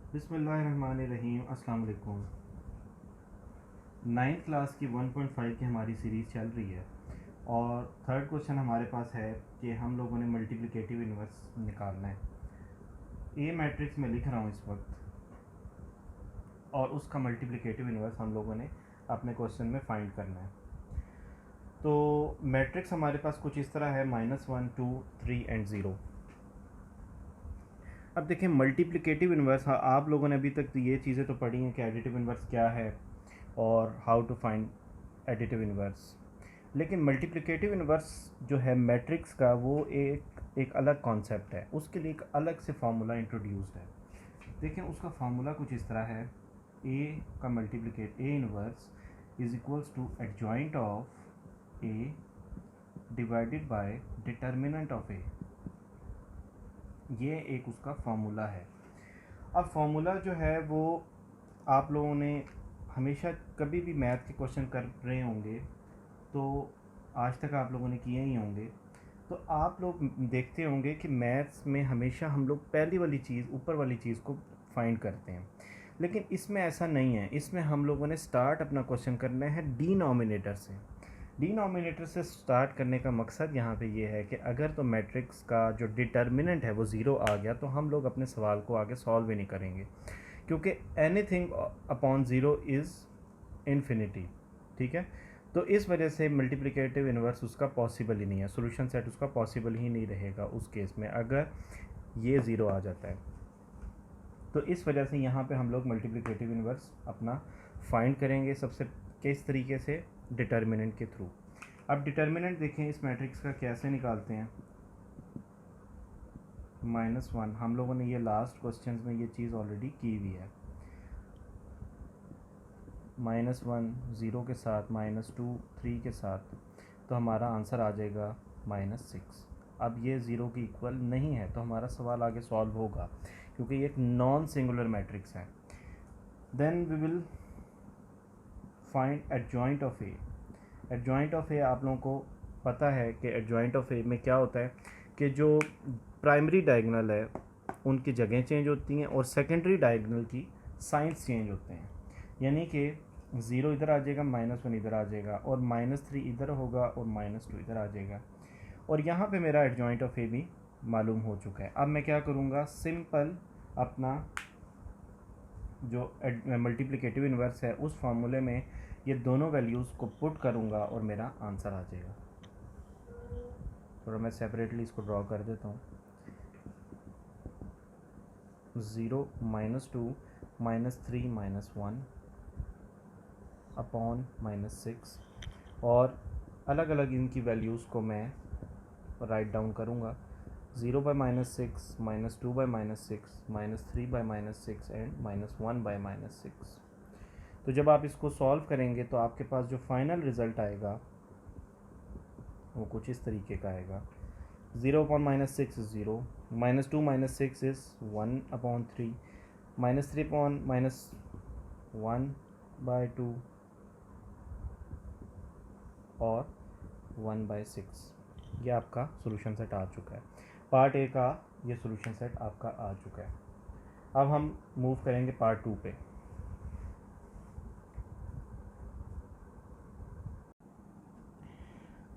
बिस्मिल्लाहिर्रहमानिर्रहीम। अस्सलाम वालेकुम। 9th क्लास की 1.5 की हमारी सीरीज़ चल रही है और थर्ड क्वेश्चन हमारे पास है कि हम लोगों ने मल्टीप्लिकेटिव इन्वर्स निकालना है। ए मैट्रिक्स में लिख रहा हूँ इस वक्त और उसका मल्टीप्लिकेटिव इन्वर्स हम लोगों ने अपने क्वेश्चन में फाइंड करना है। तो मैट्रिक्स हमारे पास कुछ इस तरह है -1 2 3 एंड 0। अब देखें मल्टीप्लिकेटिव इन्वर्स, हाँ आप लोगों ने अभी तक तो ये चीज़ें तो पढ़ी हैं कि एडिटिव इन्वर्स क्या है और how to find additive inverse, लेकिन मल्टीप्लिकेटिव इन्वर्स जो है मैट्रिक्स का वो एक अलग कॉन्सेप्ट है। उसके लिए एक अलग से फार्मूला इंट्रोड्यूस्ड है। देखें उसका फार्मूला कुछ इस तरह है। ए का multiplicate A inverse is equals to adjoint of A divided by determinant of A. ये एक उसका फार्मूला है। अब फार्मूला जो है वो आप लोगों ने हमेशा कभी भी मैथ के क्वेश्चन कर रहे होंगे तो आज तक आप लोगों ने किए ही होंगे, तो आप लोग देखते होंगे कि मैथ्स में हमेशा हम लोग पहली वाली चीज़ ऊपर वाली चीज़ को फाइंड करते हैं, लेकिन इसमें ऐसा नहीं है। इसमें हम लोगों ने स्टार्ट अपना क्वेश्चन करना है डिनोमिनेटर से। डिनोमिनेटर से स्टार्ट करने का मकसद यहाँ पे ये है कि अगर तो मैट्रिक्स का जो डिटर्मिनेंट है वो ज़ीरो आ गया तो हम लोग अपने सवाल को आगे सॉल्व ही नहीं करेंगे, क्योंकि anything upon zero is infinity. ठीक है, तो इस वजह से मल्टीप्लिकेटिव इन्वर्स उसका पॉसिबल ही नहीं है, सॉल्यूशन सेट उसका पॉसिबल ही नहीं रहेगा उस केस में अगर ये ज़ीरो आ जाता है। तो इस वजह से यहाँ पे हम लोग मल्टीप्लिकेटिव इन्वर्स अपना फाइंड करेंगे सबसे किस तरीके से, डिटर्मिनेंट के थ्रू। अब डिटर्मिनेंट देखें इस मैट्रिक्स का कैसे निकालते हैं। -1 हम लोगों ने ये लास्ट क्वेश्चन में ये चीज़ ऑलरेडी की हुई है। -1 0 के साथ, -2 3 के साथ, तो हमारा आंसर आ जाएगा -6। अब ये ज़ीरो की इक्वल नहीं है तो हमारा सवाल आगे सॉल्व होगा, क्योंकि ये एक नॉन सिंगुलर मैट्रिक्स है। Then we will find adjoint of A. Adjoint of A आप लोगों को पता है कि एडजॉइंट ऑफ ए में क्या होता है कि जो प्राइमरी डायगोनल है उनकी जगह चेंज होती हैं और सेकेंडरी डायगोनल की साइंस चेंज होते हैं। यानी कि 0 इधर आ जाएगा, -1 इधर आ जाएगा और -3 इधर होगा और -2 इधर आ जाएगा। और यहाँ पे मेरा एडजॉइंट ऑफ ए भी मालूम हो चुका है। अब मैं क्या करूँगा, सिंपल अपना जो मल्टीप्लिकेटिव इन्वर्स है उस फार्मूले में ये दोनों वैल्यूज़ को पुट करूँगा और मेरा आंसर आ जाएगा। थोड़ा मैं सेपरेटली इसको ड्रॉ कर देता हूँ। 0 -2 -3 -1 अपॉन -6 और अलग अलग इनकी वैल्यूज़ को मैं राइट डाउन करूँगा। 0 by -6, -2 by -6, -3 by -6 and -1 by -6। तो जब आप इसको सॉल्व करेंगे तो आपके पास जो फाइनल रिज़ल्ट आएगा वो कुछ इस तरीके का आएगा। 0 upon -6 is 0, -2 -6 is 1 upon 3, -3 upon -1 by 2 और 1 by 6। ये आपका सॉल्यूशन सेट आ चुका है। पार्ट ए का ये सॉल्यूशन सेट आपका आ चुका है। अब हम मूव करेंगे पार्ट 2 पे।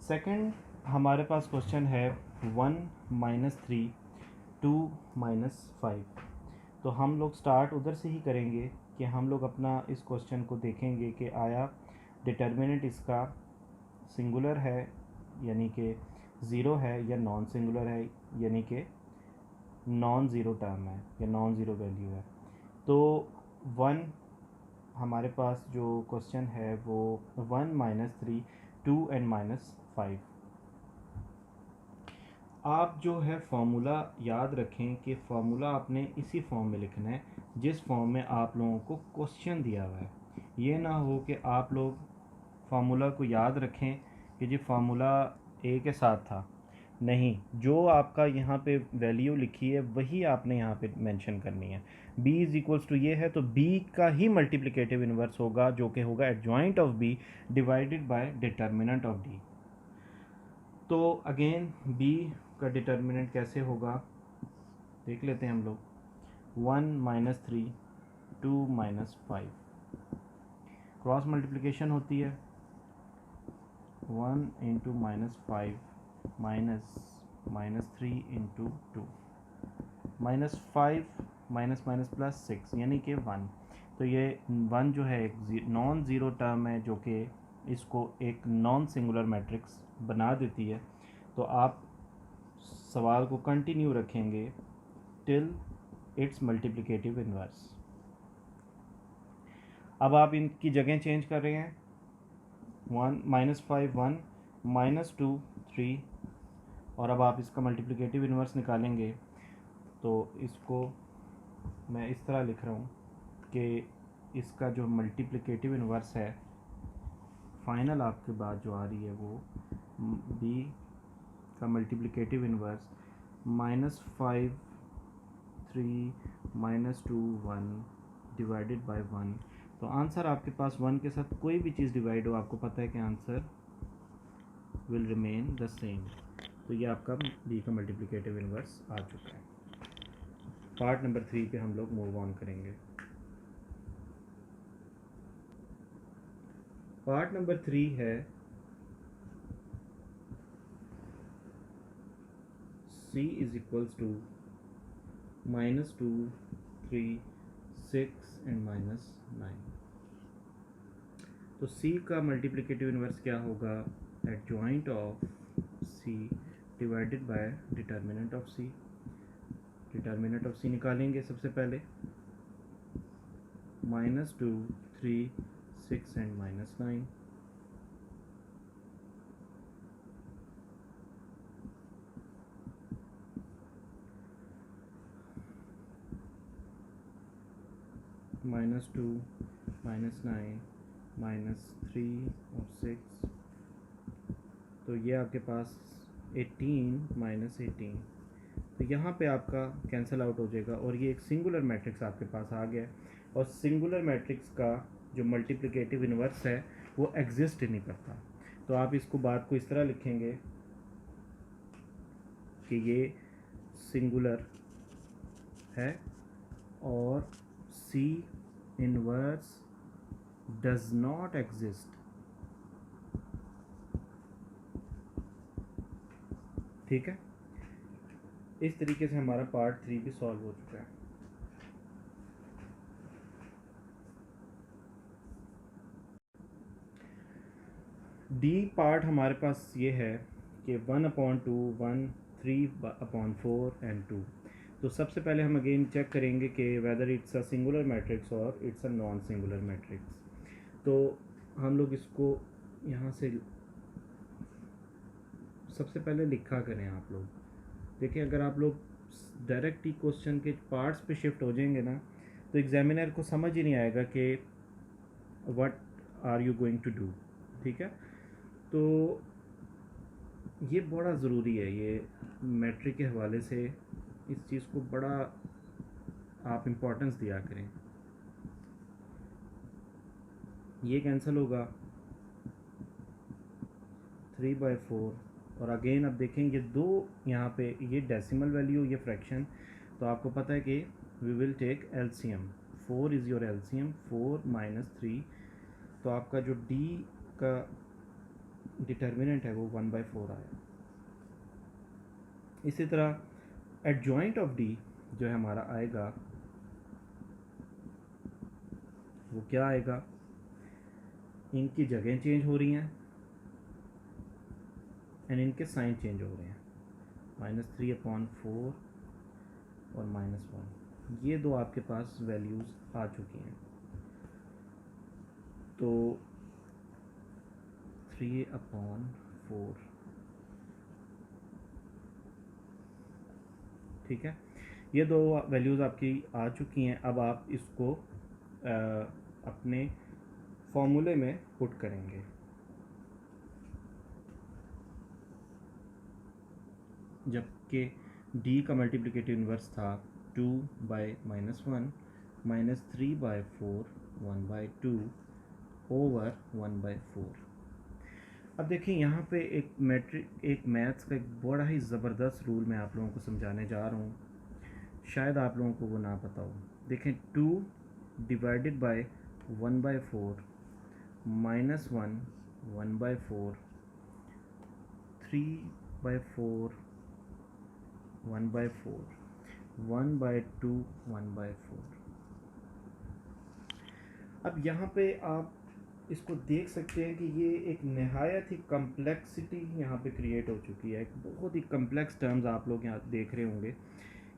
सेकंड हमारे पास क्वेश्चन है 1 -3 2 -5। तो हम लोग स्टार्ट उधर से ही करेंगे कि हम लोग अपना इस क्वेश्चन को देखेंगे कि आया डिटर्मिनेंट इसका सिंगुलर है यानी कि ज़ीरो है या नॉन सिंगुलर है यानी कि नॉन ज़ीरो टर्म है या नॉन ज़ीरो वैल्यू है। तो 1 हमारे पास जो क्वेश्चन है वो 1 -3 2 एंड -5। आप जो है फार्मूला याद रखें कि फार्मूला आपने इसी फॉर्म में लिखना है जिस फॉर्म में आप लोगों को क्वेश्चन दिया हुआ है। ये ना हो कि आप लोग फार्मूला को याद रखें कि जी फार्मूला ए के साथ था, नहीं, जो आपका यहाँ पे वैल्यू लिखी है वही आपने यहाँ पे मेंशन करनी है। b इज इक्वल्स टू ये है तो b का ही मल्टीप्लिकेटिव इन्वर्स होगा जो कि होगा adjoint of b divided by determinant of d। तो अगेन b का डिटर्मिनेंट कैसे होगा देख लेते हैं हम लोग। 1 माइनस 3, 2 माइनस 5। क्रॉस मल्टीप्लिकेशन होती है 1 into minus 5 minus 3 into 2, minus 5 minus minus plus 6 यानी कि 1। तो ये 1 जो है एक नॉन ज़ीरो टर्म है जो कि इसको एक नॉन सिंगुलर मैट्रिक्स बना देती है। तो आप सवाल को कंटिन्यू रखेंगे टिल इट्स मल्टीप्लिकेटिव इन्वर्स। अब आप इनकी जगह चेंज कर रहे हैं, 1 माइनस 5 1, माइनस 2 3, और अब आप इसका मल्टीप्लिकेटिव इन्वर्स निकालेंगे। तो इसको मैं इस तरह लिख रहा हूँ कि इसका जो मल्टीप्लिकेटिव इन्वर्स है फाइनल आपके बाद जो आ रही है वो बी का मल्टीप्लिकेटिव इन्वर्स -5 3 -2 1 डिवाइडेड बाय 1। तो आंसर आपके पास 1 के साथ कोई भी चीज़ डिवाइड हो आपको पता है कि answer will remain the same. तो ये आपका बी का मल्टीप्लिकेटिव इन्वर्स आ चुका है। पार्ट नंबर 3 पे हम लोग मूव ऑन करेंगे। पार्ट नंबर 3 है c is equals to -2 3 6 and -9। तो c का मल्टीप्लिकेटिव इन्वर्स क्या होगा? Adjoint of c divided by determinant of c। Determinant of c निकालेंगे सबसे पहले, -2 3 6 एंड -9। -2 -9 -3 और 6, तो ये आपके पास 18 -18। तो यहाँ पे आपका कैंसिल आउट हो जाएगा और ये एक सिंगुलर मैट्रिक्स आपके पास आ गया। और सिंगुलर मैट्रिक्स का जो मल्टीप्लिकेटिव इन्वर्स है वो एग्जिस्ट ही नहीं करता। तो आप इसको बात को इस तरह लिखेंगे कि ये सिंगुलर है और C inverse does not exist. ठीक है, इस तरीके से हमारा पार्ट 3 भी सॉल्व हो चुका है। डी पार्ट हमारे पास ये है कि 1/2 1 3/4 एंड 2। तो सबसे पहले हम अगेन चेक करेंगे कि whether it's a singular matrix और it's a non singular matrix. तो हम लोग इसको यहाँ से सबसे पहले लिखा करें आप लोग। देखिए, अगर आप लोग डायरेक्ट ही क्वेश्चन के पार्ट्स पे शिफ्ट हो जाएंगे ना तो एग्जामिनर को समझ ही नहीं आएगा कि what are you going to do. ठीक है, तो ये बड़ा ज़रूरी है, ये मैट्रिक के हवाले से इस चीज़ को बड़ा आप इम्पोर्टेंस दिया करें। ये कैंसिल होगा 3/4, और अगेन अब देखेंगे दो यहाँ पे ये डेसिमल वैल्यू ये फ्रैक्शन। तो आपको पता है कि we will take LCM. 4 is your LCM, 4 -3। तो आपका जो डी का डिटर्मिनेंट है वो 1/4 आया। इसी तरह एडजॉइंट ऑफ डी जो है हमारा आएगा वो क्या आएगा? इनकी जगह चेंज हो रही हैं एंड इनके साइन चेंज हो रहे हैं, -3/4 और -1। ये दो आपके पास वैल्यूज़ आ चुकी हैं। तो 3/4, ठीक है, ये दो वैल्यूज़ आपकी आ चुकी हैं। अब आप इसको अपने फॉर्मूले में पुट करेंगे। जबकि d का मल्टीप्लिकेटिव इन्वर्स था 2/-1 -3/4 1/2 ओवर 1/4। अब देखिए यहाँ पे एक मैथ्स का एक बड़ा ही ज़बरदस्त रूल मैं आप लोगों को समझाने जा रहा हूँ शायद आप लोगों को वो ना पता हो। देखें 2 डिवाइडेड बाय 1/4 माइनस 1/4 3/4 1/4 1/2 1/4। अब यहाँ पे आप इसको देख सकते हैं कि ये एक नहायत ही कम्प्लेक्सिटी यहाँ पे क्रिएट हो चुकी है। एक बहुत ही कम्प्लेक्स टर्म्स आप लोग यहाँ देख रहे होंगे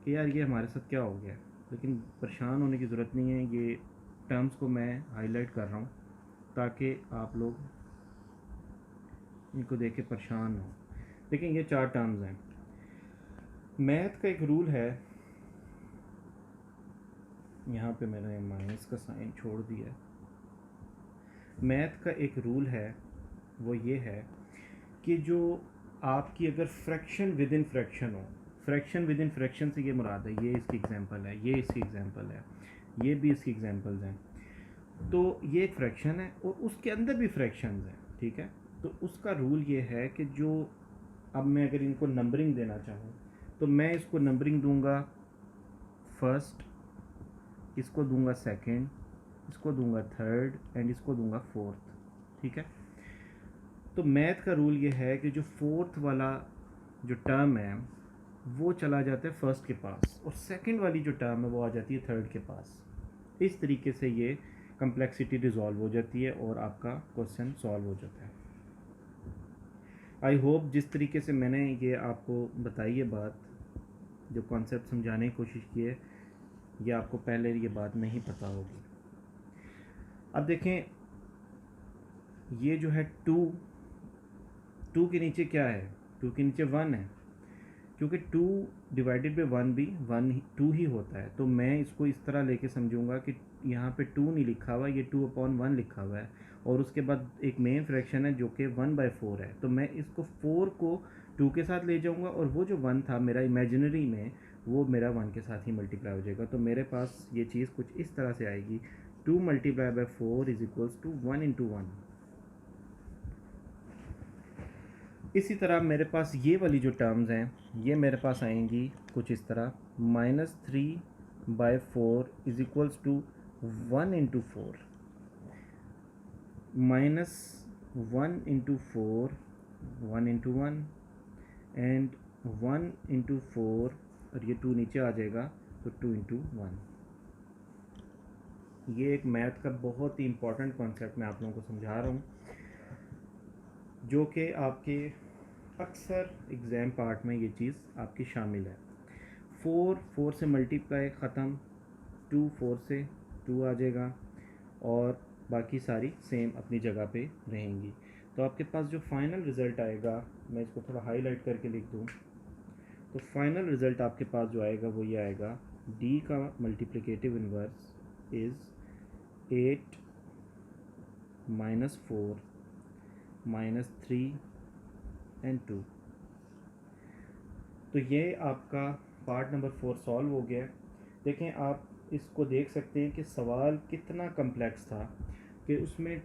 कि यार ये हमारे साथ क्या हो गया है, लेकिन परेशान होने की ज़रूरत नहीं है। ये टर्म्स को मैं हाईलाइट कर रहा हूँ ताकि आप लोग इनको देख के परेशान हो। देखिए ये 4 टर्म्स हैं। मैथ का एक रूल है, यहाँ पे मैंने माइनस का साइन छोड़ दिया है। मैथ का एक रूल है, वो ये है कि जो आपकी अगर फ्रैक्शन विद इन फ्रैक्शन हो, फ्रैक्शन विद इन फ्रैक्शन से ये मुराद है, ये इसकी एग्जांपल है, ये इसकी एग्जांपल है, ये भी इसकी एग्जांपल्स हैं। तो ये एक फ्रैक्शन है और उसके अंदर भी फ्रैक्शंस हैं, ठीक है। तो उसका रूल ये है कि जो अब मैं अगर इनको नंबरिंग देना चाहूँ तो मैं इसको नंबरिंग दूंगा फर्स्ट, इसको दूंगा सेकंड, इसको दूंगा थर्ड एंड इसको दूंगा फोर्थ, ठीक है। तो मैथ का रूल ये है कि जो फोर्थ वाला जो टर्म है वो चला जाता है फर्स्ट के पास और सेकंड वाली जो टर्म है वो आ जाती है थर्ड के पास। इस तरीके से ये कम्प्लेक्सिटी रिजॉल्व हो जाती है और आपका क्वेश्चन सॉल्व हो जाता है। आई होप जिस तरीके से मैंने ये आपको बताई है बात, जो कॉन्सेप्ट समझाने की कोशिश की है, ये आपको पहले ये बात नहीं पता होगी। अब देखें ये जो है 2 के नीचे क्या है, 2 के नीचे 1 है, क्योंकि 2 डिवाइडेड बाई 1 भी 2 ही होता है। तो मैं इसको इस तरह लेके समझूंगा कि यहाँ पे 2 नहीं लिखा हुआ, ये 2/1 लिखा हुआ है और उसके बाद एक मेन फ्रैक्शन है जो कि 1/4 है। तो मैं इसको 4 को 2 के साथ ले जाऊंगा और वो जो 1 था मेरा इमेजिनरी में, वो मेरा 1 के साथ ही मल्टीप्लाई हो जाएगा। तो मेरे पास ये चीज़ कुछ इस तरह से आएगी, 2 × 4 इज इक्वल्स टू 1 × 1। इसी तरह मेरे पास ये वाली जो टर्म्स हैं ये मेरे पास आएंगी कुछ इस तरह, -3/4 इज इक्वल्स टू 1 × 4, -1 × 4 1 × 1 एंड 1 × 4 और ये 2 नीचे आ जाएगा तो 2 × 1। ये एक मैथ का बहुत ही इम्पोर्टेंट कॉन्सेप्ट मैं आप लोगों को समझा रहा हूँ, जो कि आपके अक्सर एग्ज़ाम पार्ट में ये चीज़ आपकी शामिल है। 4 से मल्टीप्लाई ख़त्म, 2 4 से 2 आ जाएगा और बाकी सारी सेम अपनी जगह पे रहेंगी। तो आपके पास जो फाइनल रिज़ल्ट आएगा, मैं इसको थोड़ा हाईलाइट करके लिख दूँ, तो फाइनल रिज़ल्ट आपके पास जो आएगा वो ये आएगा, डी का मल्टीप्लिकेटिव इन्वर्स इज़ 8 - 4 - 3 एंड 2। तो ये आपका पार्ट नंबर 4 सॉल्व हो गया। देखें आप इसको देख सकते हैं कि सवाल कितना कम्प्लेक्स था कि उसमें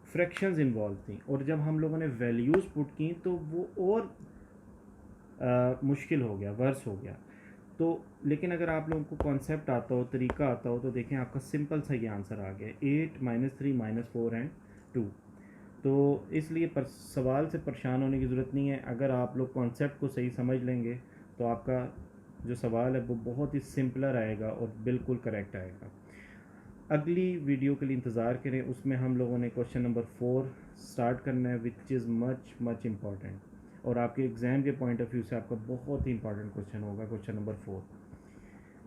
फ्रैक्शंस इन्वॉल्व थी और जब हम लोगों ने वैल्यूज़ पुट की तो वो और मुश्किल हो गया, वर्स हो गया। तो लेकिन अगर आप लोगों को कॉन्सेप्ट आता हो, तरीका आता हो, तो देखें आपका सिंपल सा ये आंसर आ गया, 8 - 3 - 4 एंड 2। तो इसलिए सवाल से परेशान होने की ज़रूरत नहीं है। अगर आप लोग कॉन्सेप्ट को सही समझ लेंगे तो आपका जो सवाल है वो बहुत ही सिंपलर आएगा और बिल्कुल करेक्ट आएगा। अगली वीडियो के लिए इंतज़ार करें, उसमें हम लोगों ने क्वेश्चन नंबर 4 स्टार्ट करना है, विच इज़ मच इम्पॉर्टेंट और आपके एग्ज़ाम के पॉइंट ऑफ व्यू से आपका बहुत ही इंपॉर्टेंट क्वेश्चन होगा, क्वेश्चन नंबर 4।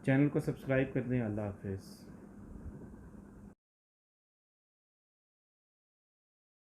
चैनल को सब्सक्राइब कर दें। अल्लाह हाफिज़।